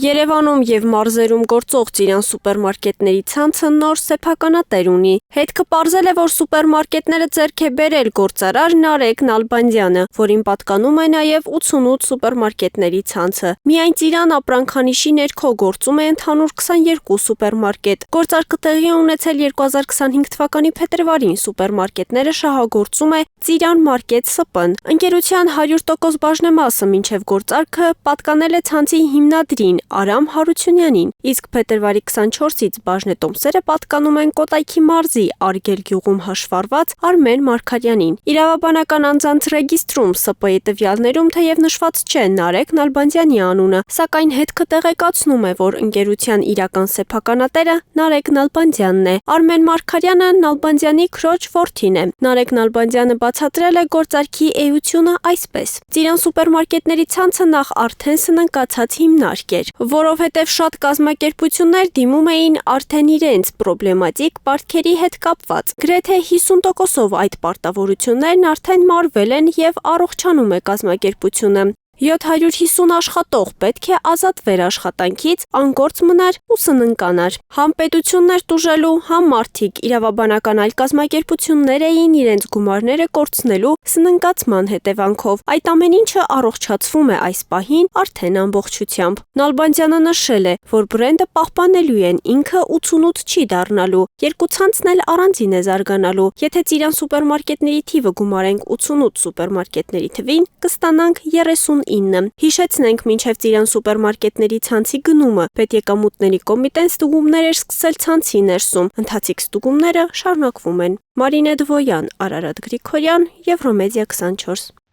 Երևանում և մարզերում գործող Ծիրան սուպերմարկետների ցանցը նոր սեփականատեր ունի։ Հետքը պարզել է, որ սուպերմարկետները ձեռք է բերել գործարար Նարեկ Նալբանդյանը, որին պատկանում է նաև 88 սուպերմարկետների ցանցը։ Միայն Ծիրան ապրանքանիշի ներքո գործում է ընդհանուր 22 սուպերմարկետ։ Գործարքը տեղի է ունեցել 2025 թվականի փետրվարին։ Սուպերմարկետները շահագործում է Ծիրան Մարկետ ՍՊ-ն։ Ընկերության 100% բաժնեմասը մինչև գործարքը պատկանել է ցանցի հիմնադրին Արամ Հարությունյանին, իսկ փետրվարի 24-ից բաժնետոմսերը պատկանում են Կոտայքի մարզի Արգել գյուղում հաշվառված Արմեն Մարգարյանին։ Իրավաբանական անձանց ռեգիստրում ՍՊ-ի տվյալներում թեև նշված չէ Նարեկ Նալբանդյանի անունը, սակայն հետքը տեղեկացնում է, որ ընկերության իրական սեփականատերը Նարեկ Նալբանդյանն է։ Արմեն Մարգարյանը Նալբանդյանի քրոջ որդին է։ Նարեկ Նալբանդյանը բացատրել է գործարքի էությունը այսպես. Ծիրան սուպերմարկետների ցանցը նախ արդեն սննկացած հիմնարկ էր, որովհետև շատ կազմակերպություններ դիմում էին արդեն իրենց պրոբլեմատիկ պարտքերի հետ կապված։ Գրեթե 50%-ով այդ պարտավորություններն արդեն մարվել են և առողջանում է կազմակերպությունը։ 750 աշխատող պետք է ազատվեր աշխատանքից, անգործ մնար ու սննկանար։ Համ պետություններ տուժելու, համ մարդիկ իրավաբանական այլ կազմակերպություններ էին իրենց գումարները կորցնելու սննկացման հետևանքով։ Այդ ամեն ինչը առողջացվում է այս պահին արդեն ամբողջությամբ։ Նալբանդյանը նշել է, որ բրենդը պահպանելու են, ինքը 88 չի դառնալու, երկու ցանցն էլ առանձին է զարգանալու։ Եթե Ծիրան սուպերմարկետների թիվը գումարենք 88 սուպերմարկետների թվին, կստանանք 39։ Հիշեցնենք, մինչև Ծիրան սուպերմարկետների ցանցի գնումը Պետեկամուտների կոմիտեն ստուգումներ էր սկսել ցանցի ներսում, ընթացիկ ստուգումները շարունակվում են։ Մարինե Դվոյան, Արարատ Գրիգորյան, Եվրոմեդիա 24։